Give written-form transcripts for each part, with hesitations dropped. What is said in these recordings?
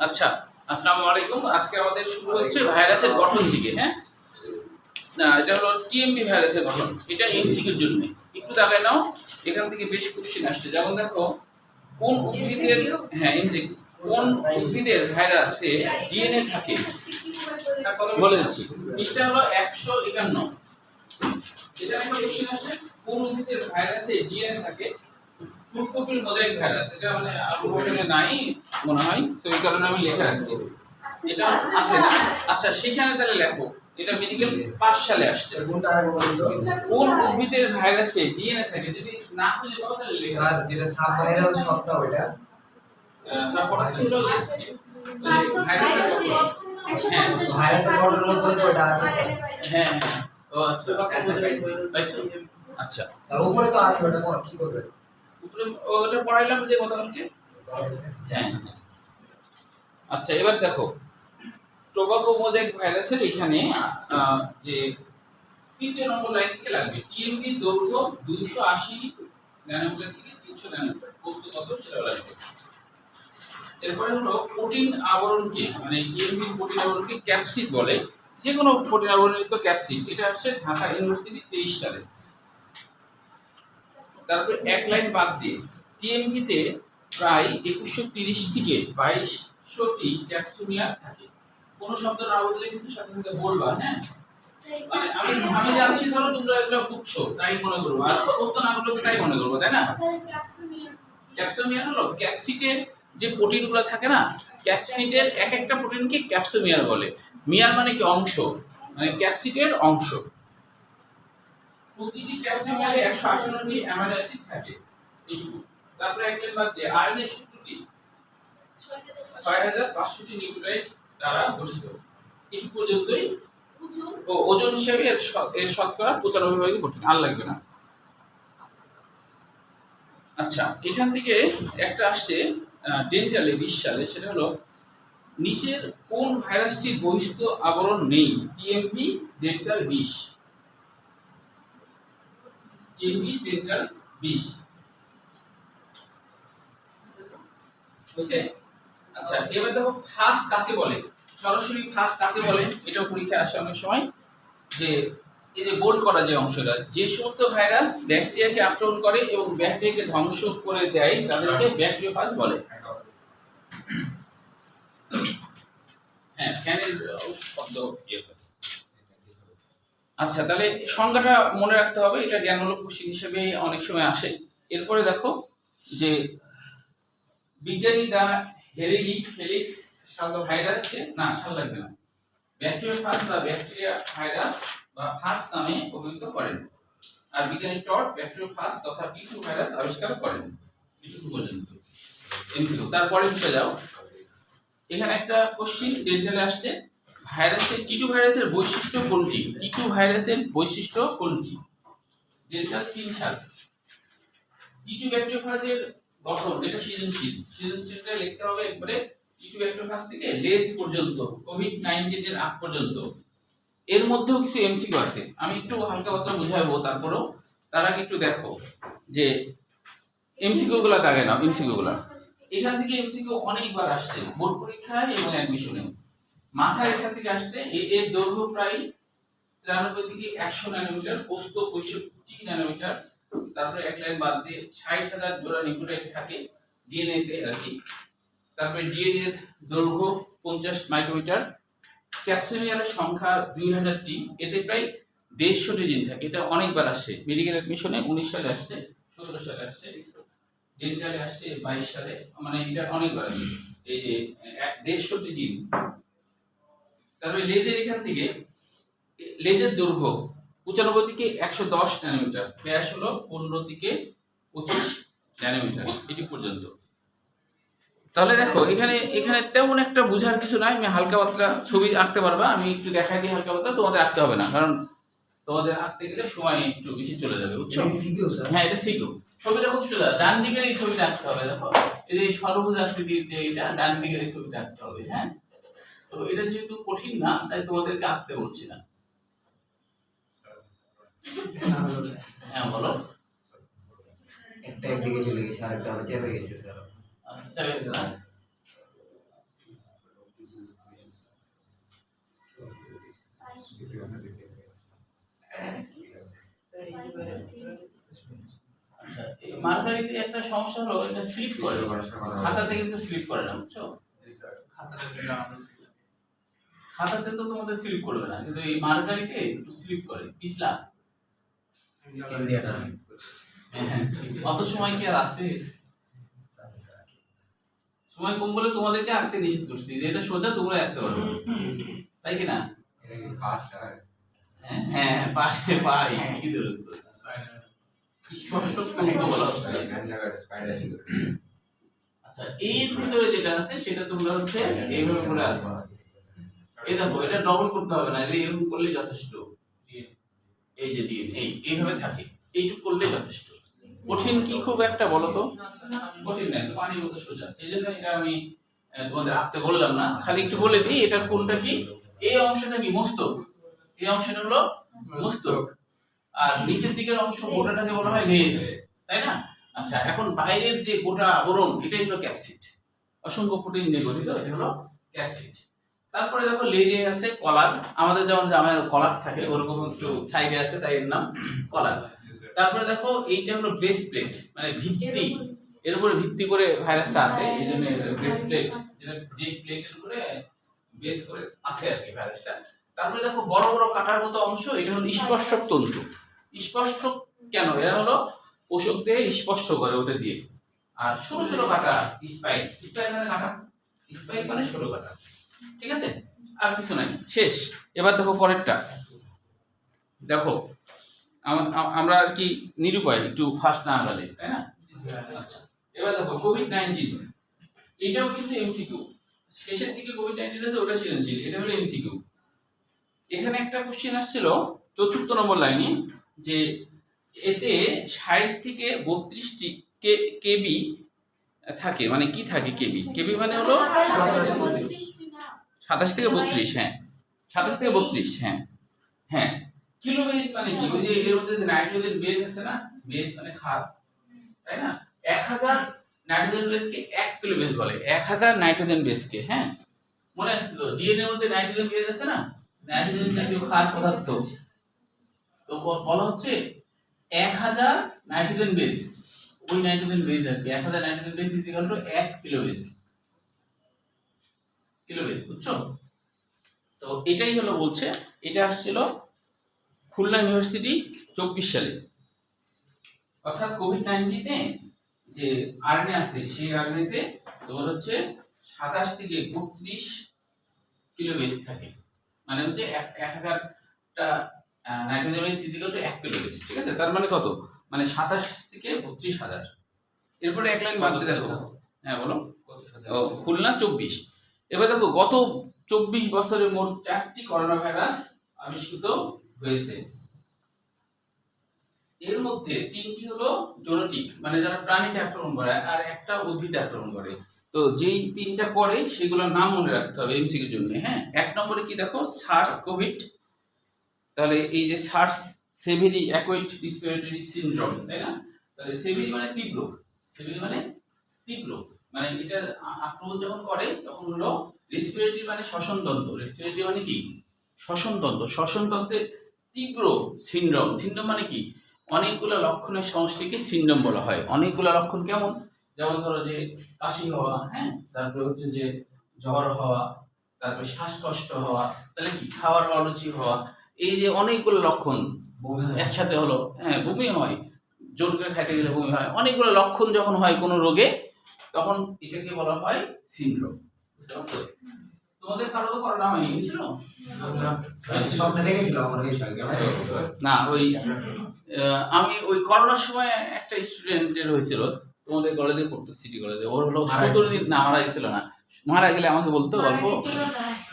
আচ্ছা, আসসালামু আলাইকুম। আজকে আমাদের শুরু হচ্ছে ভাইরাসের গঠন থেকে। হ্যাঁ, না এটা হলো টিএমবি ভাইরাসের গঠন। এটা এমসিকিউর জন্য একটু দাগায় নাও। এখান থেকে বেশ কোশ্চেন আসছে, যেমন দেখো কোন উদ্ভিদের, হ্যাঁ এমসিকিউ, কোন উদ্ভিদের ভাইরাসে ডিএনএ থাকে বলে দিচ্ছি। পৃষ্ঠা হলো 151। এটা একটা কোশ্চেন আসছে, কোন উদ্ভিদের ভাইরাসে ডিএনএ থাকে। ফুলকপির মোজাইক ভাইরাস, এটা মানে আবহাওয়া নাই মনে হয়, তো এই কারণে আমি লিখে রাখছি। এটা আছে না? আচ্ছা, সেখানে তাহলে লেখো, এটা মেডিকেল 5 সালে আসছে। কোন উদ্ভিদের ভাইরাসে ডিএনএ থাকে, যদি না খুঁজে পাও তাহলে লেখো। স্যার যেটা সাব ভাইরাল শব্দটা ওইটা তারপর ছিল ভাইরাসের গঠন। হ্যাঁ, ভাইরাসের গঠনের মধ্যে তো ওটা আছে স্যার। হ্যাঁ হ্যাঁ, ও আচ্ছা, পাইছো। আচ্ছা স্যার উপরে তো আছে, ওটা কোন কি করবে? উপরে ওটা পড়াইলাম যে গতকালকে। হ্যাঁ, আচ্ছা এবার দেখো, টোবাকো মোজাইক ভাইরাসের এখানে যে 3 নম্বর লাইন থেকে লাগবে, টিএমবি দৈর্ঘ্য 280 ন্যানোমিটার থেকে 300 ন্যানোমিটার, বস্তু কত সেটা লাগবে। এরপরে হলো প্রোটিন আবরণকে, মানে টিএমবি প্রোটিন আবরণকে ক্যাপসিড বলে। যে কোনো প্রোটিন আবরণযুক্ত ক্যাপসিড, এটা আসছে ঢাকা ইউনিভার্সিটি 23 সালে। তারপর এক লাইন বাদ দিয়ে, টিএমবি তে প্রায় 2130 থেকে 2200টি ক্যাপসুমিয়ার থাকে। কোন শব্দ না বললে কিন্তু সাথে সাথে বলবা। হ্যাঁ, মানে আমি জানছি, ধরো তোমরা এগুলো বুঝছো তাই মনে করবো, আর প্রশ্ন না করলে তাই মনে করবো, তাই না? ক্যাপসুমিয়ার হলো ক্যাপসিডে যে প্রোটিনগুলো থাকে না, ক্যাপসিডের এক একটা প্রোটিনকে ক্যাপসুমিয়ার বলে। মিয়ার মানে কি অংশ, মানে ক্যাপসিডের অংশ। প্রতিটি ক্যাপসুমিয়ারে 158টি অ্যামাইনো অ্যাসিড থাকে, এইটুকু। তারপরে এক লাইন বাদ দিয়ে আরএনএ সূত্রটি 6500টি নিউক্লিওটাইড দ্বারা গঠিত। এই পর্যন্তই। ও ওজন হিসেবে এর শতকরা 95% প্রোটিন, আর লাগবে না। আচ্ছা, এখান থেকে একটা আসছে ডেন্টালে 20 সালে, সেটা হলো নিচের কোন ভাইরাসটির বহিস্থ আবরণ নেই। টিএমপি ডেন্টাল 20, টিএমপি ডেন্টাল 20 বুঝছে? আচ্ছা, এবার দেখো ফাস কাকে বলে, সরাসরি ফাস কাকে বলে, এটা পরীক্ষায় আসে অনেক সময়। যে এই যে বোল্ড করা যে অংশটা, যে সমস্ত ভাইরাস ব্যাকটেরিয়াকে আক্রমণ করে এবং ব্যাকটেরিয়াকে ধ্বংস করে দেয় তাদেরকে ব্যাকটেরিওফাজ বলে। হ্যাঁ, ফ্যানের শব্দ। আচ্ছা, তাহলে সংজ্ঞাটা মনে রাখতে হবে, এটা জ্ঞানমূলক কোশ্চেন হিসেবে অনেক সময় আসে। এরপরে দেখো যে বিজ্ঞানী দা হেরেলি ফেলিক্স ভাইরাসকে, না সাল লাগবে না, ব্যাকটেরিওফাজ বা ব্যাকটেরিয়া ভাইরাস বা ফাস নামে অভিহিত করেন। আর বিজ্ঞানী টড ব্যাকটেরিওফাজ তথা টিটু ভাইরাস আবিষ্কার করেন। এটুকু পর্যন্ত এমসিকিউ। তারপরে বসে যাও, এখানে একটা কোশ্চেন ডেন্টালে আসছে, ভাইরাসের টিটু ভাইরাসের বৈশিষ্ট্য কোনটি? টিটু ভাইরাসের বৈশিষ্ট্য কোনটি? ডেন্টাল 3 সাল। টিটু ব্যাকটেরিওফাজের গঠন, এটা সৃজনশীলটা লিখতে হবে একবারে। টিটু ব্যাকটেরিওফাজ থেকে লেস পর্যন্ত, কোভিড-19 এর আগ পর্যন্ত। এর মধ্যেও কিছু এমসিকিউ আছে, আমি একটু হালকা পাতলা বুঝাবো, তারপরেও তার আগে একটু দেখো যে এমসিকিউ গুলো দাগে নাও। এমসিকিউ গুলো এখান থেকে এমসিকিউ অনেকবার আসছে বোর্ড পরীক্ষায় এবং অ্যাডমিশনে। মাথায় এখান থেকে আসছে, এর দৈর্ঘ্য প্রায় 93 থেকে 100 ন্যানোমিটার, প্রস্থ 65 ন্যানোমিটার। তারপরে এক লাইন বাদ দিয়ে 60,000 জোড়া নিউক্লিওটাইড থাকে ডিএনএ তে আর কি। তারপরে ডিএনএ এর দৈর্ঘ্য 50 মাইক্রোমিটার। ক্যাপসুমিয়ারের সংখ্যা 2000টি, এতে প্রায় 150টি জিন থাকে। এটা অনেকবার আসছে মেডিকেল অ্যাডমিশনে, 19 সালে আসছে, 17 সালে আসছে, ডেন্টালে আসছে 22 সালে, মানে এটা অনেকবার আসছে। এই যে 150টি জিন। তারপরে লেজের এখান থেকে, লেজের দৈর্ঘ্য 95 থেকে 110 ন্যানোমিটার, ব্যাস হলো 15 থেকে 25 ন্যানোমিটার, এটি পর্যন্ত। তাহলে দেখো এখানে এখানে তেমন একটা বোঝার কিছু নাই, আমি হালকা পাতলা ছবি আঁকতে পারবা, আমি একটু দেখাই দিই হালকা পাতলা, তোমাদের আঁকতে হবে না, কারণ তোমাদের আঁকতে গেলে সময় একটু বেশি চলে যাবে, বুঝছো? হ্যাঁ, এটা সিকিউ। ছবিটা খুব সোজা, ডান দিকের এই ছবিটা আঁকতে হবে। দেখো এই যে সর্বভুজ আকৃতির যে এটা, ডান দিকের এই ছবিটা আঁকতে হবে। হ্যাঁ, তো এটা যেহেতু কঠিন না, তাই তোমাদেরকে আঁকতে বলছি না। হ্যাঁ বলো। একদিকে চলে গেছে, আরেকটা আবার চেপে গেছে স্যার। আচ্ছা, চালিয়ে দাও। আচ্ছা, এই মার্কারিতে একটা সমস্যা হলো, এটা স্লিপ করে, খাতাতে কিন্তু স্লিপ করে না, বুঝছো? খাতাতে তো তোমাদের স্লিপ করবে না, কিন্তু এই মার্কারিতে একটু স্লিপ করে, পিছলা। অত সময় কি আর আছে? সময় কম বলে তোমাদেরকে আঁকতে নিষেধ করছি, যে এটা সোজা তোমরা আঁকতে পারবে, তাই কি না? হ্যাঁ, পাশে পাই কি ধরেছো, স্পষ্ট করতে বলা হচ্ছে। আচ্ছা, এর ভিতরে যেটা আছে সেটা তোমরা হচ্ছে এইভাবে করে আসবে। এই দেখো, এটা ডবল করতে হবে না, এরকম করলেই যথেষ্ট। এই যে ডিএন এইভাবে থাকে, এইটুকু করলেই যথেষ্ট। কঠিন কি খুব একটা বলো তো? কঠিন না, পানির মতো সোজা। এই জন্য এটা আমি তোমাদের আঁকতে বললাম না, খালি একটু বলে দিই এটা কোনটা কি। এই অংশটা কি মস্তক, এই অংশটা হলো মস্তক, আর নিচের দিকের অংশ গোটাটাকে বলা হয় লেজ, তাই না? আচ্ছা, এখন বাইরের যে গোটা আবরণ এটাই হলো ক্যাপসিড, অসংখ্য প্রোটিন নিয়ে গঠিত, এটা হলো ক্যাপসিড। তারপরে দেখো লেজে আছে কলার, আমাদের যেমন জামার কলার থাকে ওরকম একটু সাইডে আছে, তাই এর নাম কলার। তারপরে দেখো এইটা হলো ব্রেস্ট প্লেট, মানে ভিত্তি, এর উপরে ভিত্তি করে ভাইরাসটা আছে, এই জন্য ব্রেস্ট প্লেট, যেটা যে প্লেটের উপরে বেস করে আছে আর কি ভাইরাসটা। তারপরে দেখো বড় বড় কাটার মতো অংশ, এটা হলো স্পর্শক তন্তু। স্পর্শক কেন? এরা হলো পোষক দেহে স্পর্শ করে ওটা দিয়ে। আর ছোট ছোট কাটা স্পাইক, স্পাইক মানে কাটা, স্পাইক মানে ছোট কাটা, ঠিক আছে? আর কিছু নাই, শেষ। এবার দেখো পরেরটা, দেখো আমরা আর কি নিরুপায়, একটু ফাস্ট না গেলে, তাই না? আচ্ছা, এবার দেখো কোভিড-19, এটাও কিন্তু এমসিকিউ। শেষের দিকে কোভিড-19 আছে, ওটা সৃজনশীল, এটা হলো এমসিকিউ। এখানে একটা কোশ্চেন আসছিল ৪র্থ নম্বর লাইনে, যে এতে ৬০ থেকে ৩২টি কেবি থাকে, মানে কি থাকে কেবি? কেবি মানে হলো ২৭ থেকে ৩২, হ্যাঁ ২৭ থেকে ৩২, হ্যাঁ হ্যাঁ। কিলো বেস মানে কি? ওই যে এর মধ্যে নাইট্রোজেন বেস আছে না, বেস মানে ক্ষার, তাই না? ১০০০ নাইট্রোজেন বেসকে ১ কিলো বেস বলে, ১০০০ নাইট্রোজেন বেসকে, হ্যাঁ মনে আছে তো? ডিএনএ এর মধ্যে নাইট্রোজেন বেস আছে না, নাইট্রোজেন জাতীয় ক্ষার পদার্থ, তো বলা হচ্ছে ১০০০ নাইট্রোজেন বেস, ওই নাইট্রোজেন বেস আর কি ১০০০ নাইট্রোজেন বেস দিতে গেল ১ কিলো বেস, কিলো বেস, বুঝছো? তো এটাই হলো বলছে, এটা আসছিল খুলনা ইউনিভার্সিটি ২৪ সালে, অর্থাৎ কোভিড-19 এ যে আরএনএ আছে সেই আরএনএতে তোমার হচ্ছে ২৭ থেকে ৩২ কিলো বেস থাকে, মানে হচ্ছে ১০০০টা nitrogen base equal to ১ kilo base, ঠিক আছে? তার মানে কত? মানে ২৭ থেকে ৩২,০০০। এরপরে এক লাইন বাদ দিয়ে দেখো, হ্যাঁ বলো। খুলনা ২৪। এবার দেখো গত ২৪ বছরে মোট ৪টি করোনা ভাইরাস আবিষ্কৃত হয়েছে। এর মধ্যে ৩টি হলো জেনেটিক, মানে যারা প্রাণীতে আক্রমণ করে, আর একটা উদ্ভিদে আক্রমণ করে। তো যেই ৩টা করে সেগুলোর নাম মনে রাখতে হবে এমসিকিউর জন্য, হ্যাঁ। ১ নম্বরে কি দেখো, সার্স কোভিড, তাহলে এই যে সার্স সেভেরি অ্যাকুইট রেসপিরেটরি সিনড্রোম, তাই না? তাহলে সেভেরি মানে তীব্র, সেভেরি মানে তীব্র, মানে এটা আক্রমণ যখন করে তখন হলো রেসপিরেটরি মানে শ্বসনতন্ত্র, রেসপিরেটরি মানে কি শ্বসনতন্ত্র, শ্বসনতন্ত্রের তীব্র সিনড্রোম, সিনড্রোম মানে কি অনেকগুলো লক্ষণের সমষ্টিকে সিনড্রোম বলা হয়। অনেকগুলো লক্ষণ কেমন? যেমন ধরো যে কাশি হওয়া, হ্যাঁ, তারপরে হচ্ছে যে জ্বর হওয়া, তারপরে শ্বাসকষ্ট হওয়া, তাহলে কি খাওয়ার অরুচি হওয়া, এই যে অনেকগুলো লক্ষণ একসাথে হলো, হ্যাঁ বমি হয়, জোর করে খাইতে গেলে বমি হয়, অনেকগুলো লক্ষণ যখন হয় কোনো রোগে তখন এটাকে বলা হয় সিনড্রোম। বুঝতে পারছো? তোমাদের কারো তো করোনা হয়নি, ছিল না? ওই আমি ওই করোনার সময় একটা স্টুডেন্টের হয়েছিল, তোমাদের কলেজে পড়তো, সিটি কলেজে, ওর হলো 17 দিন, না মারা গেছিল না, মারা গেলে আমাকে বলতো গল্প,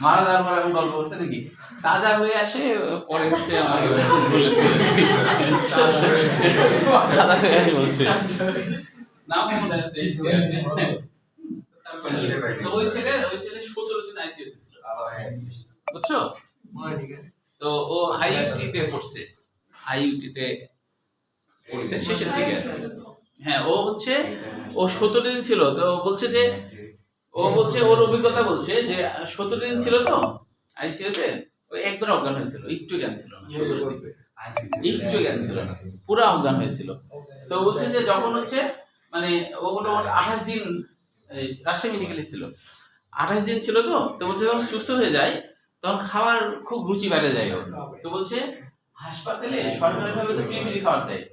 মারা যাওয়ার পর আমি গল্প করছে নাকি, তাজা হয়ে আসে পরে হচ্ছে আমাকে তাজা হয়ে আসে বলছে নাম মনে আছে। তো ওই ছেলে 17 দিন আইসিইউ তে ছিল, বুঝছো? তো ও আইইউটি তে পড়ছে, আইইউটি তে পড়ছে শেষের দিকে, হ্যাঁ। ও হচ্ছে ও 17 দিন ছিল, তো বলছে যে ও বলছে ওর অভিজ্ঞতা বলছে যে 17 দিন ছিল তো আইসিইউতে, ওই একবার অজ্ঞান হয়েছিল, একটু জ্ঞান ছিল না, 17 দিন একটু জ্ঞান ছিল না, পুরো অজ্ঞান হয়েছিল। তো বলছে যে যখন হচ্ছে মানে ওগুলো 28 দিন রাজশাহী মেডিকেলে ছিল, 28 দিন ছিল তো, তো বলছে যখন সুস্থ হয়ে যায় তখন খাওয়ার খুব রুচি বেড়ে যায় ওর। তো বলছে হাসপাতালে সরকারি ভাবে তো ফ্রি খাবার দেয়,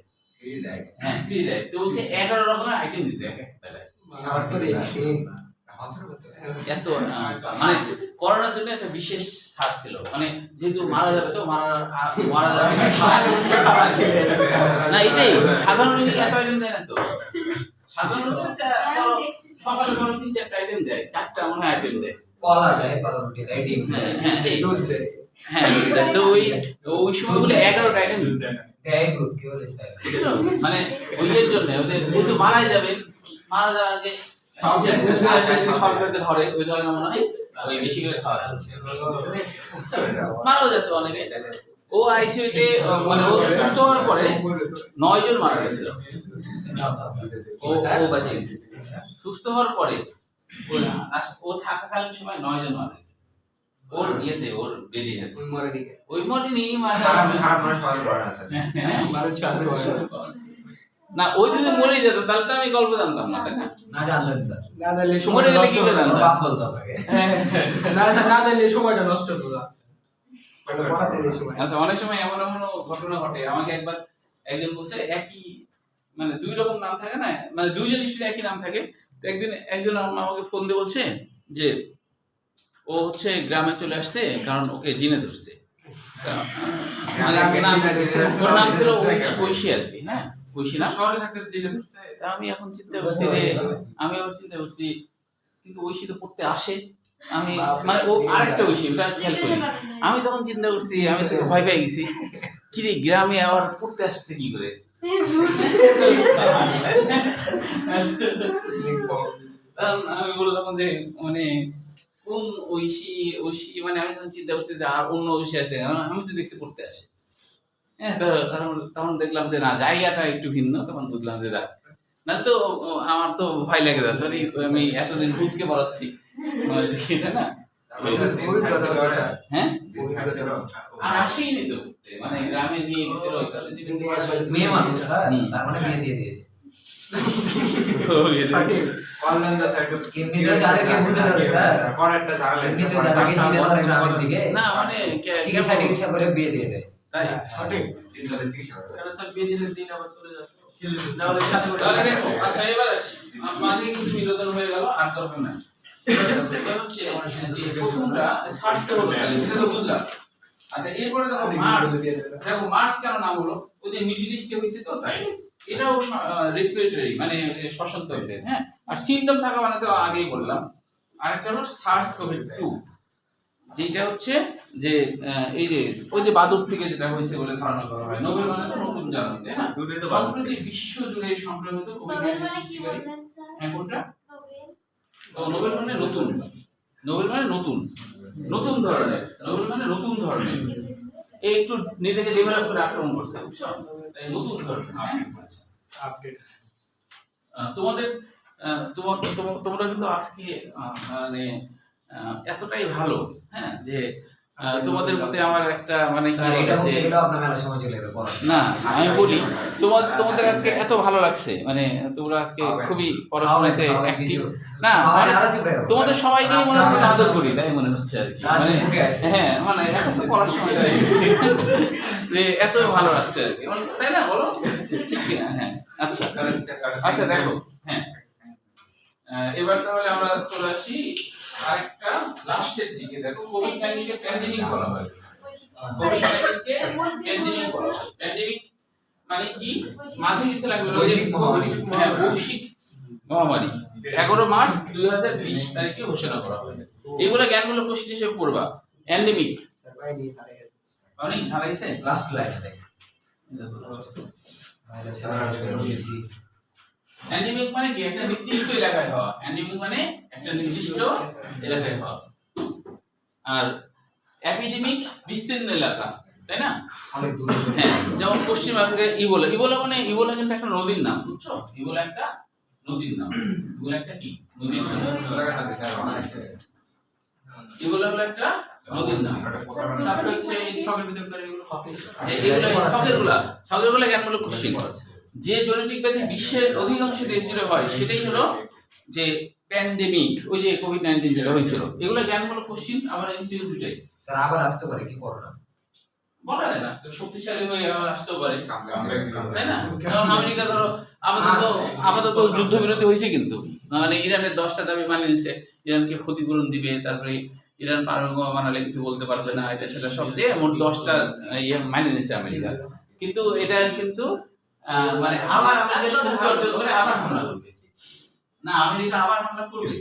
হ্যাঁ ফ্রি দেয়। তো বলছে 11 রকমের আইটেম দিত এক এক বেলায়। এত মানে করোনার জন্য একটা বিশেষ ছাড় ছিল, মানে যেহেতু মারা যাবে তো মারা যাবে না, এটাই সাধারণ রোগী এত আইটেম দেয় না তো। সাধারণ রোগী সকালে ধরো 3-4টা আইটেম দেয়, 4টা মনে হয় আইটেম দেয়, কলা দেয়, পাউরুটি দেয়, ডিম দেয়, দুধ দেয়। হ্যাঁ তো ওই সময় বলে 11টা আইটেম দেয় দুধ, কি বলিস তাই? মানে ওইয়ের জন্য ওদের যেহেতু মারাই যাবে, মারা যাওয়ার আগে সরকারকে ধরে ওই ধরনের মনে হয় ওই বেশি করে খাওয়া যাচ্ছে, মারাও যেত অনেকে। ও আইসিইউতে মানে ও সুস্থ হওয়ার পরে 9 জন মারা গেছিল, ও বাঁচে গেছে। সুস্থ হওয়ার পরে ও থাকাকালীন সময় 9 জন মারা গেছে ওর ইয়েতে, ওর বেডে ওই মরিনি না, ওই যদি মরে যেত তাহলে তো আমি গল্প জানতাম না, তাই না? না জানলেন স্যার, না জানলে মরে গেলে কি করে জানতাম? বাপ বলতো আপনাকে। না জানলে সময়টা নষ্ট হতো যাচ্ছে। আচ্ছা, অনেক সময় এমন এমন ঘটনা ঘটে। আমাকে একবার একজন বলছে একই মানে 2 রকম নাম থাকে না, মানে 2 জন স্ত্রী একই নাম থাকে। তো একদিন একজন আমাকে ফোন দিয়ে বলছে যে ও হচ্ছে গ্রামে চলে আসছে কারণ ওকে জিনে ধরছে। ওর নাম ছিল ঐশী আর কি, হ্যাঁ ঐশী না, শহরে থাকতে জিনে ধরছে। আমি এখন চিন্তা করছি যে কিন্তু ঐশী তো পড়তে আসে, আমি মানে ও আরেকটা ঐশী, ওটা খেয়াল করি। আমি তখন চিন্তা করছি, আমি তো ভয় পেয়ে গেছি, কি রে গ্রামে আবার পড়তে আসছে কি করে। আমি বললাম যে মানে কোন ঐশী মানে আমি তখন চিন্তা করছি যে আর অন্য ঐশী আছে, আমি তো দেখছি পড়তে আসে। হ্যাঁ, তখন দেখলাম যে না জায়গাটা একটু ভিন্ন, তখন বুঝলাম যে দেখ না তো আমার তো ভয় লেগে যেত, আমি এতদিন ভূতকে পড়াচ্ছি না, হ্যাঁ আর আসেইনি তো, মানে গ্রামে নিয়ে গেছিল মেয়ে মানুষ স্যার, তার মানে বিয়ে দিয়ে দিয়েছে। এমনিতে যাদেরকে ভূতে ধরে স্যার, এমনিতে যাদেরকে জিনে ধরে গ্রামের দিকে, না মানে চিকিৎসা করে বিয়ে দিয়ে দেয়। তাই সঠিক। তাহলে সব বিয়ে দিলে দিন আবার চলে যাচ্ছে। তাহলে দেখো, আচ্ছা এবার আসি, মাঝে কিন্তু বিনোদন হয়ে গেল, আর দরকার নাই। এবার হচ্ছে যে প্রথমটা স্বাস্থ্য হলো, সেটা তো বুঝলাম। আচ্ছা এরপরে দেখো মার্স, দেখো মার্স কেন নাম হলো, ওই যে মিডল ইস্টে হয়েছে তো তাই। এটাও রেসপিরেটরি মানে শ্বসন তন্ত্রের, হ্যাঁ। আর সিম্পটম থাকা মানে তো আগেই বললাম। আরেকটা হলো SARS-CoV-2, যেটা হচ্ছে যে এই যে ওই যে বাদুড় থেকে যেটা হয়েছে বলে ধারণা করা হয়। নোবেল মানে তো নতুন জার্নি, তাই না? সম্প্রতি বিশ্ব জুড়ে সংক্রমিত কোভিড-19 সৃষ্টিকারী, হ্যাঁ কোনটা? নোবেল মানে নতুন, নোবেল মানে নতুন, নতুন ধরনের, নোবেল মানে নতুন ধরনের। এই একটু নিজেকে ডেভেলপ করে আক্রমণ করছে, বুঝছো? তাই নতুন ধরনের আপডেট। তোমাদের তোমরা কিন্তু আজকে মানে এতটাই ভালো, হ্যাঁ, যে তোমাদের মধ্যে আমার একটা মানে স্যার এটা বলতে গেলে আপনার মেলা সময় চলে যাবে। না আমি বলি তোমাদের আজকে এত ভালো লাগছে, মানে তোমরা আজকে খুবই পড়াশোনাতে অ্যাক্টিভ। না তোমাদের সবাইকে মনে হচ্ছে আদর করি, তাই মনে হচ্ছে আর কি। হ্যাঁ মানে এখন তো পড়াশোনা যে এত ভালো লাগছে আর কি, তাই না? বলো ঠিক কিনা? হ্যাঁ আচ্ছা আচ্ছা দেখো, হ্যাঁ এবার তাহলে আমরা চলে আসি আরেকটা লাস্টের দিকে। দেখো কোভিড-19 কে প্যান্ডেমিক বলা হয়, কোভিড-19 কে প্যান্ডেমিক বলা হয়। প্যান্ডেমিক মানে কি? মাঝে কিছু লাগবে বৈশ্বিক মহামারী, হ্যাঁ বৈশ্বিক মহামারী 11 মার্চ 2020 তারিখে ঘোষণা করা হয়। এগুলা জ্ঞানমূলক প্রশ্ন হিসেবে পড়বা। প্যান্ডেমিক মানে হারাইছে লাস্ট লাইনে দেখো। এন্ডেমিক মানে কি? একটা নির্দিষ্ট এলাকায় হওয়া। এন্ডেমিক মানে একটা নির্দিষ্ট এলাকায় হওয়া। আর এপিডেমিক বিস্তীর্ণ এলাকা, তাই না? অনেক দূরে। হ্যাঁ, যেমন পশ্চিম আফ্রিকায় ইবোলা। ইবোলা মানে ইবোলা কিন্তু একটা নদীর নাম, বুঝছো? ইবোলা একটা নদীর নাম, এগুলো একটা কি নদীর নাম, এগুলো হলো একটা নদীর নাম। তারপরে হচ্ছে এই ছকের ভিতর করে এগুলো হবে যে এগুলো ছকেরগুলো জ্ঞানমূলক কোশ্চেন। যে জেনেটিক ব্যাধি বিশ্বের অধিকাংশ দেশ জুড়ে হয় সেটাই হলো যে প্যান্ডেমিক, ওই যে কোভিড-19 যেটা হয়েছিল, এগুলো জ্ঞানমূলক কোশ্চেন। আবার এমসিকিউ দুটাই স্যার আবার আসতে পারে কি করোনা? বলা যায় না, শক্তিশালী হয়ে আবার আসতেও পারে, তাই না? যেমন আমেরিকা ধরো আপাতত যুদ্ধবিরতি হয়েছে, কিন্তু মানে ইরানের 10টা দাবি মানে নিছে, ইরানকে ক্ষতিপূরণ দিবে, তারপরে ইরান পারমাণবিক বানালে কিছু বলতে পারবে না, এটা সেটা সব দিয়ে মোট 10টা ইয়ে মানে নিছে আমেরিকা। কিন্তু এটা কিন্তু মানে আবার আমাদের সমুদ্র অর্জন করে আবার হামলা করবে না, আমেরিকা আবার হামলা করবে,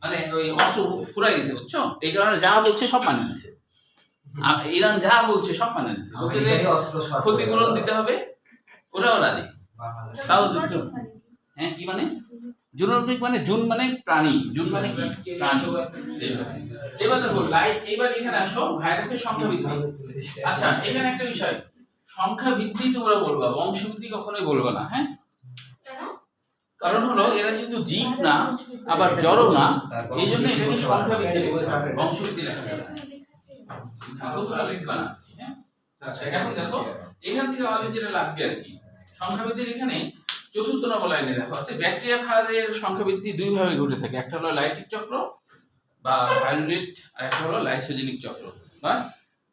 মানে ওই অস্ত্র ফুরাই গেছে, বুঝছো? এই কারণে যা বলছে সব মানে নিছে, ইরান যা বলছে সব মানে নিছে, বলছে যে ক্ষতিপূরণ দিতে হবে, ওরাও রাজি। তাও যুদ্ধ, হ্যাঁ কি মানে জুনোটিক মানে জুন মানে প্রাণী, জুন মানে কি প্রাণী। এবার দেখো এবার এখানে আসো ভাইরাসের সংখ্যা বৃদ্ধি। আচ্ছা এখানে একটা বিষয়, সংখ্যা বৃদ্ধি তোমরা বলবা, বংশবৃদ্ধি কখনোই বলবা না, হ্যাঁ? কারণ হলো এরা যেহেতু জীব না আবার জড়ও না, এই জন্য এটাকে সংখ্যা বৃদ্ধি বলতে হবে, বংশবৃদ্ধি লেখা যাবে না। লিখবা না, হ্যাঁ? আচ্ছা এখন দেখো এখান থেকে আমাদের যেটা লাগবে আর কি, সংখ্যা বৃদ্ধির এখানে চতুর্থ নম্বর লাইনে দেখো আছে ব্যাকটেরিয়া ফাজের সংখ্যা বৃদ্ধি দুই ভাবে ঘটে থাকে, একটা হলো লাইটিক চক্র বা ভায়োলেট, আর একটা হলো লাইসোজেনিক চক্র বা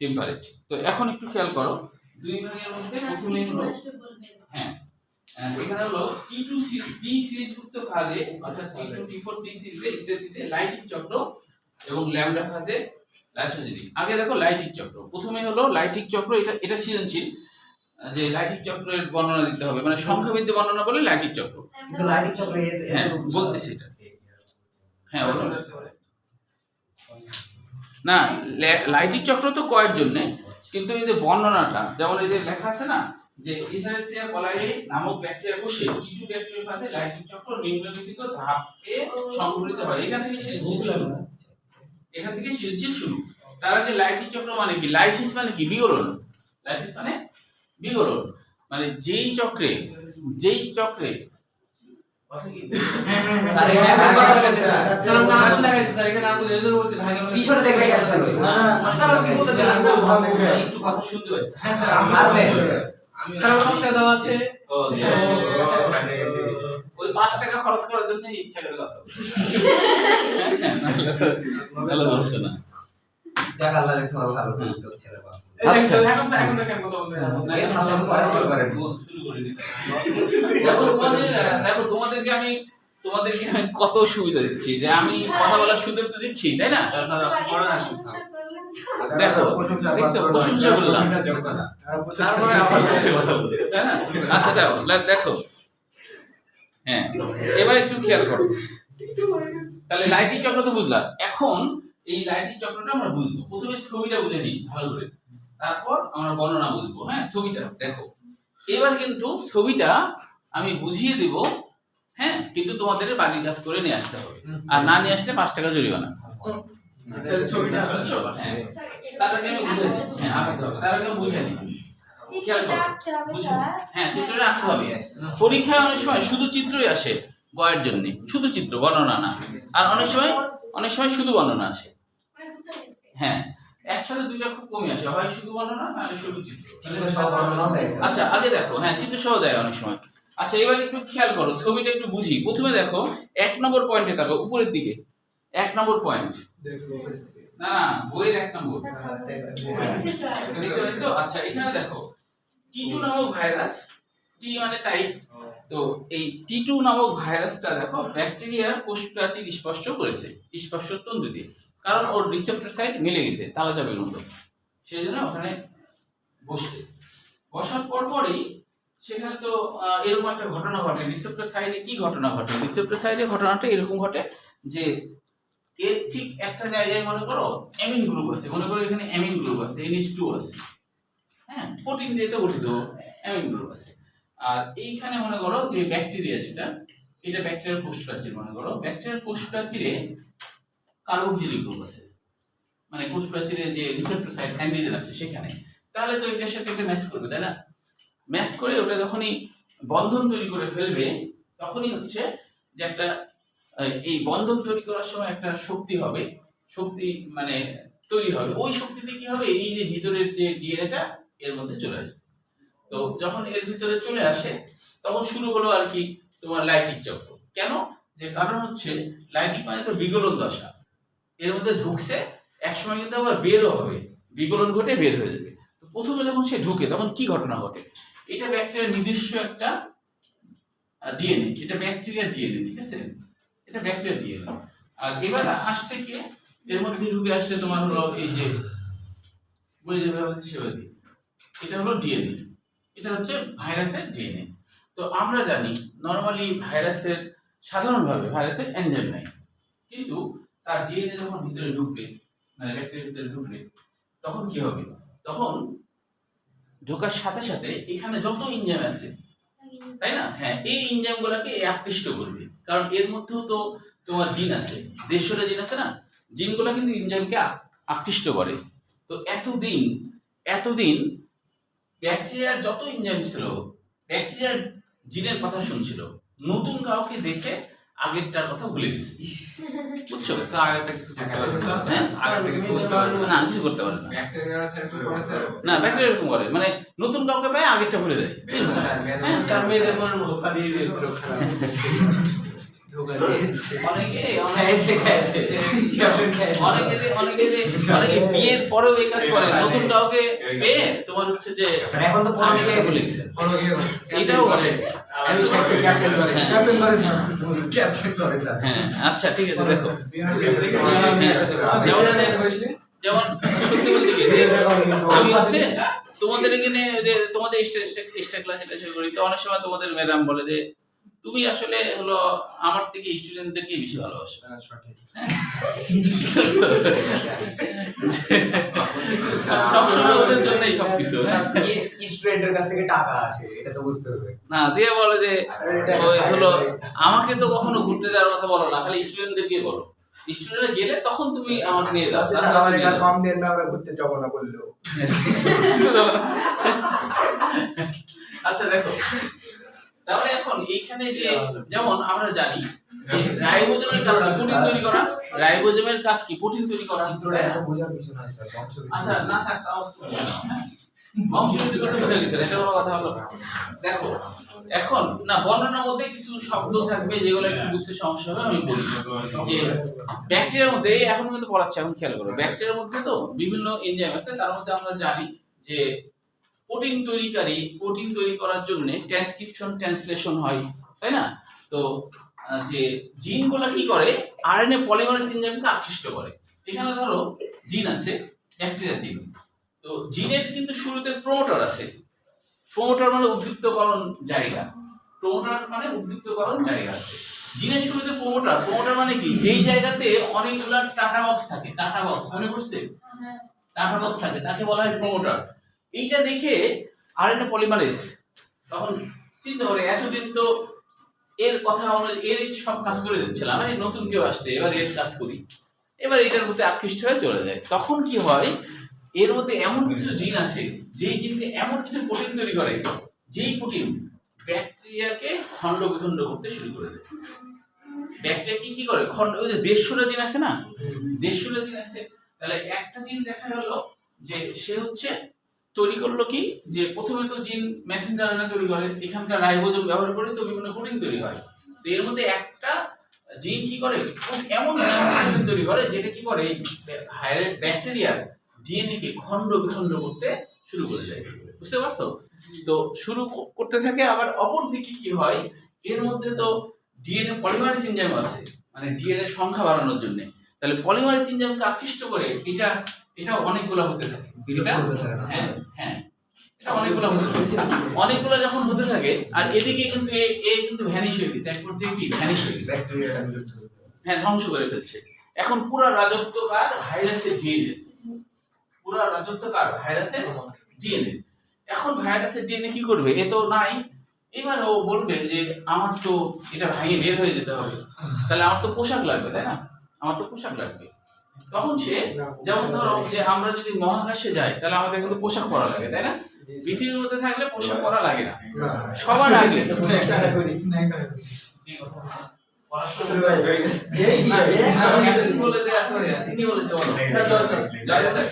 টেম্পারেট। তো এখন একটু খেয়াল করো, দুই ভাগের মধ্যে প্রথমে হলো হ্যাঁ এখানে হলো T2 টি সিরিজযুক্ত ফাজে, অর্থাৎ T2 T4 T3 ইত্যাদিতে লাইটিক চক্র এবং ল্যামডা ফাজে লাইসোজেনিক। আগে দেখো লাইটিক চক্র, প্রথমে হলো লাইটিক চক্র, এটা সৃজনশীল যে লাইটিক চক্রের বর্ণনা দিতে হবে, মানে সংখ্যা বৃদ্ধি বর্ণনা বলে লাইটিক চক্র, কিন্তু লাইটিক চক্র হ্যাঁ বলতেছি এটা, হ্যাঁ না লাইটিক চক্র তো কয়ের জন্য, কিন্তু এই যে বর্ণনাটা যেমন এই যে লেখা আছে না যে ইসারেসিয়া কলাই নামক ব্যাকটেরিয়া কোষে T2 ব্যাকটেরিয়ার সাথে লাইটিক চক্র নিম্নলিখিত ধাপে সংঘটিত হয়। এখান থেকে সৃজনশীল শুরু। তার আগে লাইটিক চক্র মানে কি, লাইসিস মানে কি বিগলন, লাইসিস মানে বিগলন, মানে যেই চক্রে কথা কি স্যার এটা স্যার নাম লাগাইছে, স্যার এখানে নাম লেজার বলছে ভাগে পিছনে দেখে গেছে স্যার না স্যার আমি কি বলতে দিলাম, একটু কথা শুনতে পাইছি, হ্যাঁ স্যার আসবে স্যার পাঁচটা দাও আছে, ও ওই 5 টাকা খরচ করার জন্য ইচ্ছা করে কথা ভালো বলছো না, যাক আল্লাহ দেখতে ভালো করতে হচ্ছে রে বাবা। এখন দেখেন কথা বলতে এই সাধারণ পাস করে শুরু করে দিই। দেখো তোমাদেরকে আমি কত সুবিধা দিচ্ছি, যে আমি কথা বলার সুযোগ তো দিচ্ছি, তাই না? দেখো প্রশংসা করলাম, তারপরে আবার কথা বলছি, তাই না? আচ্ছা দেখো হ্যাঁ এবার একটু খেয়াল করো, তাহলে লাইটিক চক্র তো বুঝলাম। এখন এই লাইটিক চক্রটা আমরা বুঝবো, প্রথমে ছবিটা বুঝে নিই ভালো করে, তারপর আমরা বর্ণনা বুঝবো। হ্যাঁ ছবিটা দেখো, এবার কিন্তু ছবিটা আমি বুঝিয়ে দেব, হ্যাঁ কিন্তু তোমাদের বাড়ির কাজ করে নিয়ে আসতে হবে, আর না নিয়ে আসলে 5 টাকা জরিমানা। ছবিটা হ্যাঁ তার আগে আমি বুঝে নিই, হ্যাঁ আঁকতে হবে, তার আগে আমি বুঝে নিই, খেয়াল করো হ্যাঁ চিত্রটা আঁকতে হবে। পরীক্ষায় অনেক সময় শুধু চিত্রই আসে গয়ের জন্য, শুধু চিত্র, বর্ণনা না, আর অনেক সময় শুধু বর্ণনা আসে, হ্যাঁ একসাথে দুইটা খুব কমই আসে, হয় শুধু বর্ণনা নাহলে শুধু চিত্র। আচ্ছা আগে দেখো, হ্যাঁ চিত্র সহ দেয় অনেক সময়। আচ্ছা এবার একটু খেয়াল করো, ছবিটা একটু বুঝি। প্রথমে দেখো 1 নম্বর পয়েন্টে থাকো, উপরের দিকে 1 নম্বর পয়েন্ট, না বইয়ের 1 নম্বর দেখতে পাচ্ছো? আচ্ছা এখানে দেখো T2 নামক ভাইরাস, টি মানে টাইপ, তো এই T2 নামক ভাইরাসটা দেখো ব্যাকটেরিয়ার কোষ প্রাচীর স্পর্শ করেছে, স্পর্শতন্ত্র দিয়ে, কারণ ওর রিসেপ্টর সাইট মিলে গেছে তালা চাবির মতো, সেই জন্য ওখানে বসার পরই সেখানে তো এরকম একটা ঘটনা ঘটে। রিসেপ্টর সাইডে কি ঘটনা ঘটে, রিসেপ্টর সাইডে ঘটনাটা এরকম ঘটে যে এর ঠিক একটা জায়গায় মনে করো অ্যামিন গ্রুপ আছে, মনে করো এখানে অ্যামিন গ্রুপ আছে, NH2 আছে, হ্যাঁ প্রোটিন দিয়ে তো গঠিত অ্যামিন গ্রুপ আছে, আর এইখানে মনে করো যে ব্যাকটেরিয়া এটা ব্যাকটেরিয়ার কোষ প্রাচীর, মনে করো ব্যাকটেরিয়ার কোষ প্রাচীরে কার্বক্সিলিক গ্রুপ আছে, মানে কোষ প্রাচীরে যে রিসেপ্টর সাইট অ্যান্টিজেন আছে সেখানে, তাহলে তো এটার সাথে এটা ম্যাচ করবে, তাই না? ম্যাচ করে ওটা যখনই বন্ধন তৈরি করে ফেলবে তখনই হচ্ছে যে একটা এই বন্ধন তৈরি করার সময় একটা শক্তি হবে, শক্তি মানে তৈরি হবে। ওই শক্তিতে কি হবে, এই যে ভিতরের যে ডিএনএটা এর মধ্যে চলে আসবে। তো যখন এর ভিতরে চলে আসে তখন শুরু হলো আর কি তোমার লাইটিক চক্র। কেন? যে কারণ হচ্ছে লাইটিক মানে তো বিগলন দশা, এর মধ্যে ঢুকছে, একসময় কিন্তু আবার বেরও হবে, বিগলন ঘটে বের হয়ে যাবে। তো প্রথমে যখন সে ঢুকে তখন কি ঘটনা ঘটে, এটা ব্যাকটেরিয়ার নিজস্ব একটা ডিএনএ, এটা ব্যাকটেরিয়ার ডিএনএ, ঠিক আছে, এটা ব্যাকটেরিয়ার ডিএনএ। আর এবার আসছে কি, এর মধ্যে ঢুকে আসছে তোমার হলো এই যে বুঝে যাবে সেবা দিয়ে, এটা হলো ডিএনএ, এটা হচ্ছে ভাইরাসের ডিএনএ। তো আমরা জানি নরমালি ভাইরাসের সাধারণভাবে ভাইরাসের এনজাইম নাই, কিন্তু তার ডিএনএ যখন ভিতরে ঢুকবে, মানে ব্যাকটেরিয়ার ভিতরে ঢুকবে, তখন কি হবে, তখন ঢোকার সাথে সাথে এখানে যত এনজাইম আছে, তাই না, হ্যাঁ, এই এনজাইম গুলাকে আকৃষ্ট করবে, কারণ এর মধ্যেও তো তোমার জিন আছে, 150টা জিন আছে না, জিনগুলা কিন্তু এনজাইমকে আকৃষ্ট করে। তো এতদিন ব্যাকটেরিয়ার যত এনজাইম ছিল, ব্যাকটেরিয়ার জিনের কথা শুনছিল, নতুন কাউকে দেখে আগেরটার কথা ভুলে গেছে। বুঝছো? আগেরটা কিছু করতে পারবে না। হ্যাঁ, আগেরটা কিছু করতে পারবে না। না, কিছু করতে পারে না। ব্যাকটেরিয়ারা সেরকম করেছে। না, ব্যাকটেরিয়া এরকম করে, মানে নতুন কাউকে পায় আগেরটা ভুলে যায়। হ্যাঁ, স্যার মেয়েদের মনের মতো সারিয়ে দিয়ে দিল খারাপ। অনেকে স্যার বিয়ের পরেও এই কাজ করে, নতুন কাউকে পেয়ে তোমার হচ্ছে যে এখন তো পুরো দিকে ভুলে গেছে। অনেকে এটাও করে। আমি ক্যাপ্টেন করে হ্যাঁ। ক্যাপ্টেন করে স্যার হ্যাঁ, আচ্ছা ঠিক আছে, দেখো যেমন যেমন সত্যি বলতে কি যে আমি হচ্ছে তোমাদের এখানে যে তোমাদের এক্সট্রা ক্লাস এটা শুরু করি, তো অনেক সময় তোমাদের ম্যাডাম বলে যে তুমি আসলে হলো আমার থেকে স্টুডেন্টদেরকে বেশি ভালোবাসো। হ্যাঁ? সবসময় ওদের জন্যই সবকিছু। হ্যাঁ? স্টুডেন্টের কাছ থেকে টাকা আসে, এটা তো বুঝতে হবে। না, দিয়ে বলে যে ওই হলো আমাকে তো কখনো ঘুরতে যাওয়ার কথা বলো না, খালি স্টুডেন্টদেরকে বলো, স্টুডেন্টরা গেলে তখন তুমি আমাকে নিয়ে যাও। আমার এটা কম দেন না, আমরা ঘুরতে যাব না বললেও। আচ্ছা দেখো, তাহলে এখন এইখানে যে যেমন আমরা জানি যে রাইবোজোমের কাজ কি, প্রোটিন তৈরি করা, রাইবোজোমের কাজ কি, প্রোটিন তৈরি করা। চিত্রটা এত বোঝার কিছু নয় স্যার, বংশগতি। আচ্ছা, না থাক তাও বংশগতি করতে বোঝা গেছে, এটা কোনো কথা হলো। দেখো এখন না, বর্ণনার মধ্যে কিছু শব্দ থাকবে যেগুলো একটু বুঝতে সমস্যা হবে, আমি বলি যে ব্যাকটেরিয়ার মধ্যে, এখন কিন্তু পড়াচ্ছে, এখন খেয়াল করো, ব্যাকটেরিয়ার মধ্যে তো বিভিন্ন এনজাইম আছে, তার মধ্যে আমরা জানি যে প্রোটিন তৈরি করার জন্য ট্রান্সক্রিপশন ট্রান্সলেশন হয়, তাই না? তো যে জিনগুলো কি করে, আরএনএ পলিমারেজ এনজাইমকে আকৃষ্ট করে। এখানে ধরো জিন আছে, ব্যাকটেরিয়া জিন, তো জিনের কিন্তু শুরুতে প্রোমোটার আছে, প্রোমোটার মানে উদ্দীপ্তকরণ জায়গা, আছে জিনের শুরুতে প্রোমোটার মানে কি, যেই জায়গাতে অনেকগুলা টাটা বক্স থাকে, টাটা বক্স মনে পড়ছে, টাটা বক্স থাকে, তাকে বলা হয় প্রোমোটার। এইটা দেখে আরএনএ পলিমারেজ তখন চিন্তা করে, এতদিন তো এর কথা অনুযায়ী এর সব কাজ করে দিচ্ছিলাম, মানে নতুন কেউ আসছে, এবার এর কাজ করি, এবার এটার মধ্যে আকৃষ্ট হয়ে চলে যায়। তখন কি হয়, এর মধ্যে এমন কিছু জিন আছে, যেই জিনকে এমন কিছু প্রোটিন তৈরি করে, যেই প্রোটিন ব্যাকটেরিয়াকে খণ্ড বিখণ্ড করতে শুরু করে দেয়। ব্যাকটেরিয়া কি করে, খণ্ড, ওই যে 150টা জিন আছে না, 150টা জিন আছে, তাহলে একটা জিন দেখা গেল যে সে হচ্ছে তৈরি করলো কি, যে প্রথমে তো জিন মেসেঞ্জার আরএনএ তৈরি করে, এখানকার রাইবোজোম ব্যবহার করে তো বিভিন্ন প্রোটিন তৈরি হয়। তো এর মধ্যে একটা জিন কি করে, এমন কিছু প্রোটিন তৈরি করে যেটা কি করে ব্যাকটেরিয়ার ডিএনএ কে খণ্ড বিখণ্ড করতে শুরু করে দেয়। বুঝতে পারছো? তো শুরু করতে থাকে, আবার অপর দিকে কি হয়, এর মধ্যে তো ডিএনএ পলিমারেজ এনজাইম আছে, মানে ডিএনএ সংখ্যা বাড়ানোর জন্য, তাহলে পলিমারেজ এনজাইমকে আকৃষ্ট করে এটা অনেকগুলো হতে থাকে। হ্যাঁ, এটা অনেকগুলো যখন হতে থাকে, আর এদিকে কিন্তু কিন্তু ভ্যানিশ হয়ে গেছে, এক পর্যায়ে কি ভ্যানিশ হয়ে গেছে, হ্যাঁ, ধ্বংস করে ফেলছে। এখন পুরো রাজত্ব কার, ভাইরাসের ডিএনএ, পুরো রাজত্ব কার, ভাইরাসের ডিএনএ। এখন ভাইরাসের ডিএনএ কি করবে, এ তো নাই, এবার ও বলবে যে আমার তো এটা ভেঙে বের হয়ে যেতে হবে, তাহলে আমার তো পোশাক লাগবে, তাই না, আমার তো পোশাক লাগবে। তখন সে, যেমন ধরো যে আমরা যদি মহাকাশে যাই, তাহলে আমাদের কিন্তু পোশাক পরা লাগে, তাই না, পৃথিবীর মধ্যে থাকলে পোশাক পরা লাগে না না সবার আগে বলে দেয়া করে আছে কি বলেছে বলো জয় জয়।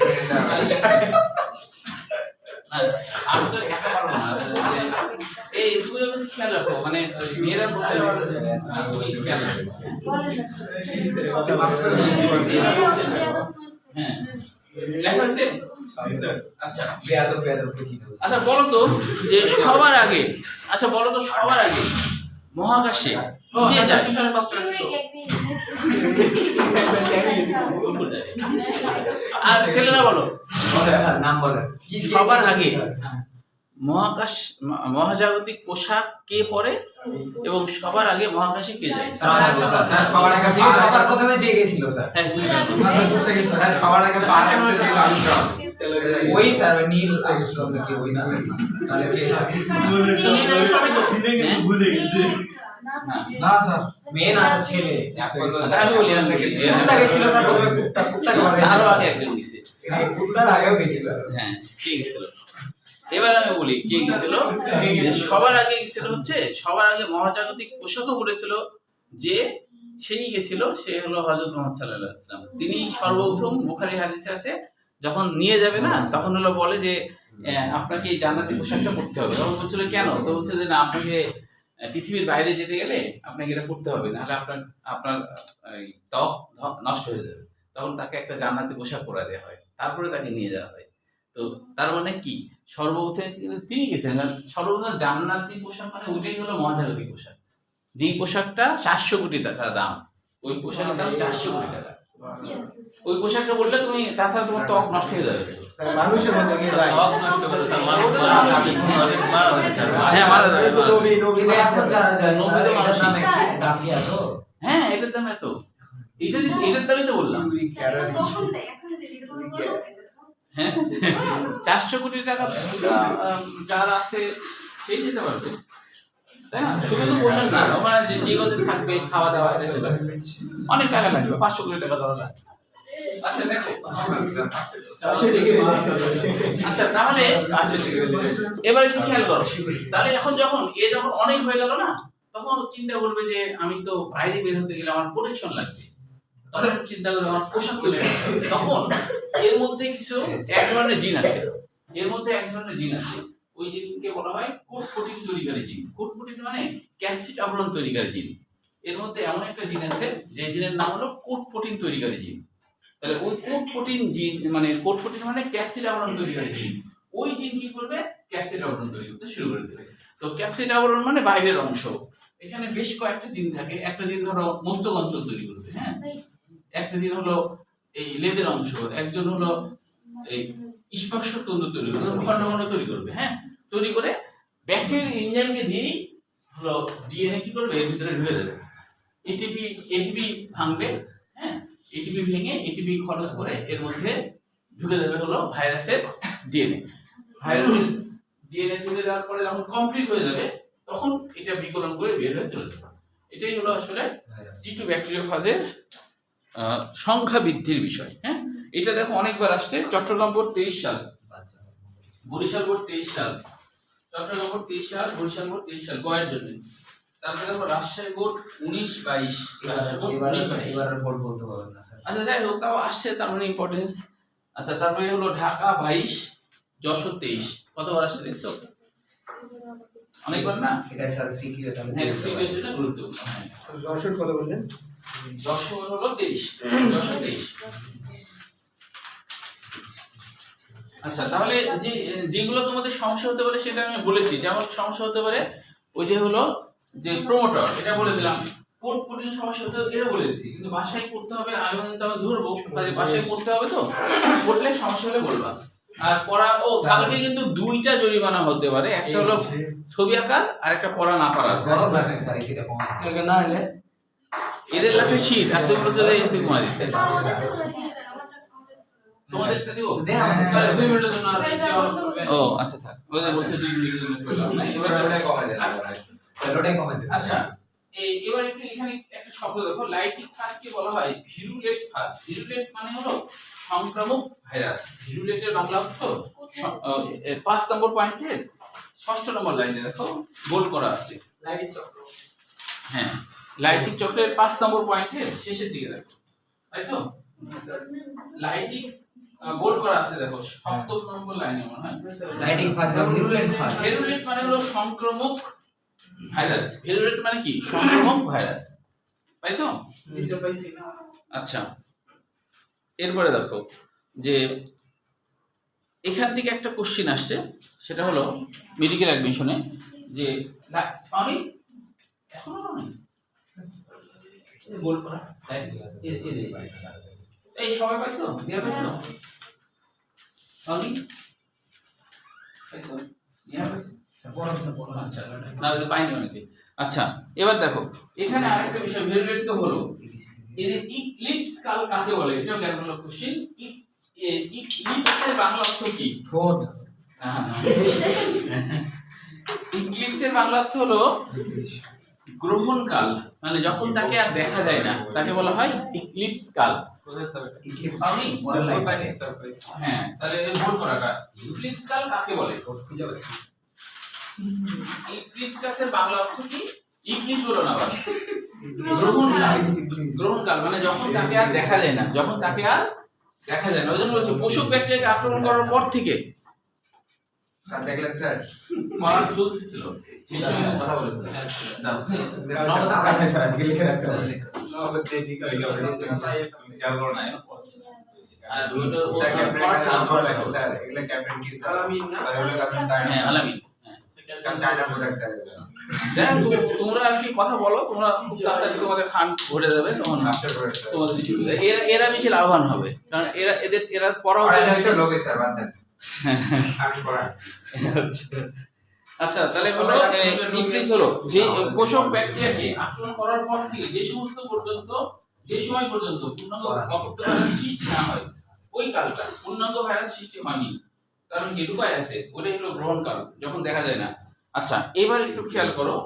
না, আমি তো একা পারবো না এই তুমি যদি খেয়াল রাখো মানে মেয়েরা বলতে তুমি খেয়াল রাখো হ্যাঁ লেখা হয়েছে আচ্ছা আচ্ছা বলো তো যে সবার আগে আচ্ছা বলো তো সবার আগে মহাকাশে কে যায় আর ছেলেরা বলো নাম বলেন সবার আগে মহাকাশ মহাজাগতিক পোশাক কে পরে এবং সবার আগে মহাকাশে কে যায় সবার প্রথমে যে গেছিল স্যার হ্যাঁ, সবার আগে পার নীল আর্মস্ট্রং ওই স্যার ওই নীল আর্মস্ট্রং নাকি ওই না তাহলে কে স্যার না স্যার মেন আছে ছেলে আমি বলি কুত্তা গেছিল স্যার প্রথমে কুত্তাকে পরে আরো আগে একজন গেছে কুত্তার আগেও গেছিল হ্যাঁ কে গেছিল এবার আমি বলি কে গেছিল যে সবার আগে গেছিল হচ্ছে সবার আগে মহাজাগতিক পোশাকও পরেছিল যে সেই গেছিল সে হলো হযরত মুহাম্মদ সাল্লাল্লাহু আলাইহি ওয়াসাল্লাম তিনি সর্বপ্রথম বুখারী হাদিসে আছে যখন নিয়ে যাবে না তখন হলো বলে যে আপনাকে এই জান্নাতি পোশাকটা পরতে হবে তখন বলছিল কেন তো বলছে যে না আপনাকে পৃথিবীর বাইরে যেতে গেলে আপনাকে এটা পরতে হবে নাহলে আপনার আপনার ত্বক নষ্ট হয়ে যাবে তখন তাকে একটা জান্নাতি পোশাক পরা দেওয়া হয় তারপরে তাকে নিয়ে যাওয়া হয় তো তার মানে কি সর্বপ্রথম কিন্তু তিনি গেছিলেন কারণ সর্বপ্রথম জান্নাতি পোশাক মানে ওইটাই হলো মহাজাগতিক পোশাক যেই পোশাকটা 400 কোটি টাকা দাম ওই পোশাকের দাম 400 কোটি টাকা ওই পোশাকটা বললে তুমি তাছাড়া তোমার ত্বক নষ্ট হয়ে যাবে মানুষের মধ্যে গিয়ে যায় হ্যাঁ মারা যাবে কিন্তু এখন যারা যায় নব্বই তো মানুষ নামে কি দাম কি এত হ্যাঁ এটার দাম এত এটার দামই তো বললাম হ্যাঁ 400 কোটি টাকা যার আছে সেই যেতে পারবে তাই না শুধু তো পোশাক না ওখানে যে জীবনে থাকবে খাওয়া দাওয়া এটা সেটা অনেক টাকা লাগবে 500 কোটি টাকা ধরা লাগবে আচ্ছা দেখো আচ্ছা তাহলে এবার একটু খেয়াল করো তাহলে এখন যখন অনেক হয়ে গেল না তখন চিন্তা করবে যে আমি তো বাইরে বের হতে গেলে আমার প্রোটেকশন লাগবে তখন চিন্তা করবে আমার পোশাক তৈরি করতে হবে তখন এর মধ্যে কিছু এক ধরনের জিন আছে ওই জিনকে বলা হয় কোট প্রোটিন তৈরিকারী জিন কোট প্রোটিন মানে ক্যাপসিড আবরণ তৈরিকারী জিন এর মধ্যে এমন একটা জিন আছে যে জিনের নাম হলো কোট প্রোটিন তৈরিকারী জিন তাহলে ওই কোট প্রোটিন জিন মানে কোট প্রোটিন মানে ক্যাপসিড আবরণ তৈরিকারী জিন ওই জিন কি করবে ক্যাপসিড আবরণ তৈরি করতে শুরু করে দেবে তো ক্যাপসিড আবরণ মানে বাইরের অংশ এখানে বেশ কয়েকটা জিন থাকে একটা জিন ধরো মস্তক অঞ্চল তৈরি করবে হ্যাঁ একটা জিন হলো এই লেজের অংশ একজন হলো এই স্পর্শ তন্তু তৈরি করবে খণ্ডখণ্ড তৈরি করবে হ্যাঁ তৈরি করে ব্যাকটেরিয়াল এনজাইমকে দিয়েই হলো ডিএনএ কি করবে এর ভিতরে ঢুকে দেবে এটিপি ভাঙবে হ্যাঁ এটিপি ভেঙে এটিপি খরচ করে এর মধ্যে ঢুকে দেবে হলো ভাইরাসের ডিএনএ ভাইরাসের ডিএনএ ঢুকে যাওয়ার পরে যখন কমপ্লিট হয়ে যাবে তখন এটা বিকলন করে বের হয়ে চলে যাবে এটাই হলো আসলে টি2 ব্যাকটেরিওফাজের সংখ্যা বৃদ্ধির বিষয় হ্যাঁ এটা দেখো অনেকবার আসছে চট্টগ্রাম বোর্ড 23 সাল বরিশাল বোর্ড 23 সাল চট্টগ্রাম বোর্ড 23 সাল বরিশাল বোর্ড 23 সাল গয়ের জন্য তারপরে দেখো রাজশাহী বোর্ড 19-22 রাজশাহী বোর্ড 19-22 এবার ভোট বলতে পারবেন না স্যার আচ্ছা যাই হোক তাও আসছে তার মানে ইম্পর্টেন্স আচ্ছা তারপরে হলো ঢাকা 22 যশোর 23 কতবার আসছে দেখছো অনেকবার না এটা স্যার সিকিউ এটা হ্যাঁ সিভিল জন্য গুরুত্বপূর্ণ হ্যাঁ যশোর কত বললেন যশোর হলো 23 যশোর 23 আচ্ছা তাহলে যেগুলো তোমাদের সমস্যা হতে পারে সেটা আমি বলেছি যেমন সমস্যা হতে পারে ওই যে হলো যে প্রমোটার এটা বলে দিলাম কোড প্রোটিন সমস্যা হতে এটা বলে দিয়েছি কিন্তু বাসায় করতে হবে আগে কিন্তু আমি ধরবো কাজে বাসায় করতে হবে তো করলে সমস্যা হলে বলবা আর পড়া কালকে কিন্তু দুইটা জরিমানা হতে পারে একটা হলো ছবি আঁকা আর একটা পড়া না পারা গরম লাগছে স্যার এই সেটা কম না হলে এদের লাখে শীত আর তুমি বলছো যে তুমি মারি তোমাদেরটা দিব দেন আমাদের স্যার 2 মিনিটের জন্য আর বেশি অন করবেন ও আচ্ছা থাক ওই যে বলছে 2 মিনিটের জন্য চলে না এবার ওটাই কমে দেন ওটাই কমে দেন আচ্ছা এবার একটু এখানে একটা শব্দ দেখো, লাইটিক ফাজকে বলা হয় ভিরুলেট ফাজ। ভিরুলেট মানে হলো সংক্রামক ভাইরাস। ভিরুলেটের বাংলা অর্থ 5 নম্বর পয়েন্টের 6 নম্বর লাইনে দেখো বোল্ড করা আছে। লাইটিং চক্র। হ্যাঁ, লাইটিক চক্রের 5 নম্বর পয়েন্টের শেষের দিকে দেখো, তাইতো লাইটিক বোল্ড করা আছে দেখো 7 নম্বর লাইনে মনে হয়। লাইটিং ফাজ বা ভিরুলেন্ট ফাজ। ভিরুলেট মানে হলো সংক্রামক ভাইরাস। ভিরুলেট মানে কি? সংক্রামক ভাইরাস। পাইছো? নিচে পাইছি না। আচ্ছা, এরপরে দেখো যে এখান থেকে একটা কোশ্চেন আসছে, সেটা হলো মেডিকেল অ্যাডমিশনে যে পানি এখনো পানি বল করা এই সবাই পাইছো? দিয়া পাইছো? পানি পাইছো? দিয়া পাইছো? আচ্ছা, না পাইনি অনেকে। আচ্ছা, এবার দেখো এখানে আরেকটা বিষয় ভেরিফাইড তো হলো, এই যে ইক্লিপস কাল কাকে বলে? এটাও জ্ঞানমূলক কোশ্চেন। ইক্লিপসের বাংলা অর্থ কি? ঠোঁট। ইক্লিপসের বাংলা অর্থ হলো গ্রহণকাল, মানে যখন তাকে আর দেখা যায় না তাকে বলা হয় ইক্লিপস কাল। ইক্লিপস পাওনি? পরে লাইট। হ্যাঁ, তাহলে ভুল করাটা ইক্লিপস কাল কাকে বলে? ইক্লিপস কালের বাংলা অর্থ কি? ইক্লিপস বলো না আবার, গ্রহণকাল। গ্রহণকাল মানে যখন তাকে আর দেখা যায় না, যখন তাকে আর দেখা যায় না। ওই জন্য বলছে পোষক ব্যাকটেরিয়াকে আক্রমণ করার পর থেকে স্যার দেখলেন স্যার? মারা চলছিল, সেই সময় কথা বলে দাও। নবদা আছে স্যার, আজকে লিখে রাখতে হবে। আর ওটা স্যার পড়াচ্ছে ক্যাপ্টেন না, করে লেখো স্যার, এগুলা ক্যাপ্টেন কি স্যার? আলামিন না? হ্যাঁ, আলামিন। Sir China product sir. দেখো তোমরা আর কি কথা বলো, তোমরা খুব তাড়াতাড়ি তোমাদের খান ভরে যাবে, তখন মাস্টার প্রোডাক্ট স্যার। তোমাদের কিছু এরা বেশি লাভবান হবে, কারণ এরা পড়াও আর এটা লোকে স্যার বাদ দেন। আমি পড়া। আচ্ছা, তাহলে হলো ইংলিশ হলো যে পোষক ব্যাকটেরিয়াকে আক্রমণ করার পর থেকে যে সময় পর্যন্ত পূর্ণাঙ্গ অপত্য ভাইরাস সৃষ্টি না হয়, ওই কালটা পূর্ণাঙ্গ ভাইরাস সৃষ্টি হয়নি, কারণ যে উপায় আছে ওটাই হলো গ্রহণকাল, যখন দেখা যায় না। আচ্ছা, এবার একটু খেয়াল করো,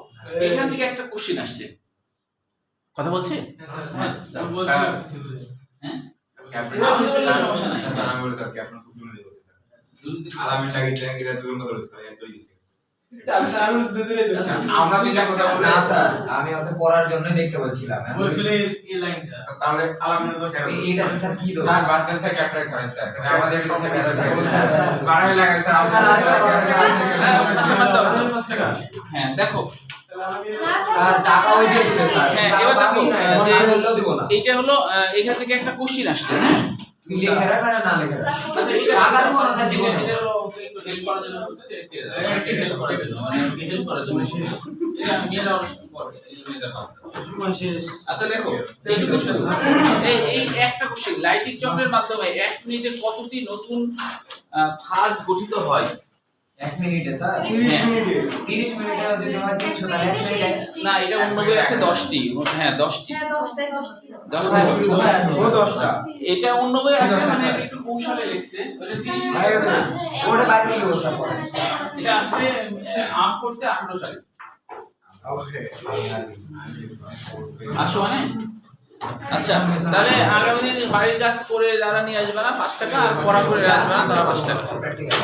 এখান থেকে একটা কোশ্চেন আসছে, কথা বলছে? হ্যাঁ, হ্যাঁ, ক্যাপ্টেন সমস্যা নাই। জানা বলে স্যার কি আপনার খুব জরুরি বলতে স্যার আলামিনটাকে এটা জরুরি বলে স্যার একই দিতে স্যার আমি দুজনে দোষী। আমরা দুইটা কথা বলি না স্যার, আমি ওকে পড়ার জন্যই দেখতে বলছিলাম। বলছিলে এই লাইনটা। স্যার তাহলে আলামিনের তো খেয়াল এইটা স্যার কি দোষ? স্যার বাদ দেন স্যার ক্যাপ্টেন করেন স্যার আমাদের কাছে বেড়া স্যার স্যার, বাড়াই লাগে স্যার হ্যাঁ, দেখো স্যার টাকা ওই দিয়ে দিবে স্যার। হ্যাঁ, এবার দেখো যে বললেও দিব না। এইটা হলো এখান থেকে একটা কোশ্চেন আসছে, হ্যাঁ? তুই লিখে রাখ না লিখে রাখ। আচ্ছা, এটা টাকা দিব না স্যার জীবনে। এটা হলো একটু হেল্প করার জন্য হেল্প করার জন্য মানে হেল্প করার জন্য এটা মেয়েরা অনেক সময় করে, এই জন্য এটা ভালো। সময় শেষ। আচ্ছা, দেখো এইটুকু শুধু এই একটা কোশ্চেন, লাইটিক চক্রের মাধ্যমে 1 মিনিটে কতটি নতুন ফাজ গঠিত হয়? 1 মিনিটে স্যার? 30 মিনিটে। 30 মিনিটে যদি হয় 300 তাহলে 1 মিনিটে। না, এটা অন্য বই আছে 10টি। হ্যাঁ, 10টি। হ্যাঁ 10টায় 10টি 10টি হবে। কোথায় আছে? ও 10টা। এটা অন্য বই আছে, মানে এটা একটু কৌশলে লিখছে। ওটা 30 মিনিট হয়ে গেছে। আছে। ওটা বাইরে নিয়ে বসা পড়ে। এটা আসছে আম করতে 18 সালে। ওকে। আসো মানে আচ্ছা, তাহলে আগামী দিন বাড়ির কাজ করে যারা নিয়ে আসবে না 5 টাকা, আর পড়া করে আসবে না তারা 5 টাকা। প্র্যাকটিক্যাল।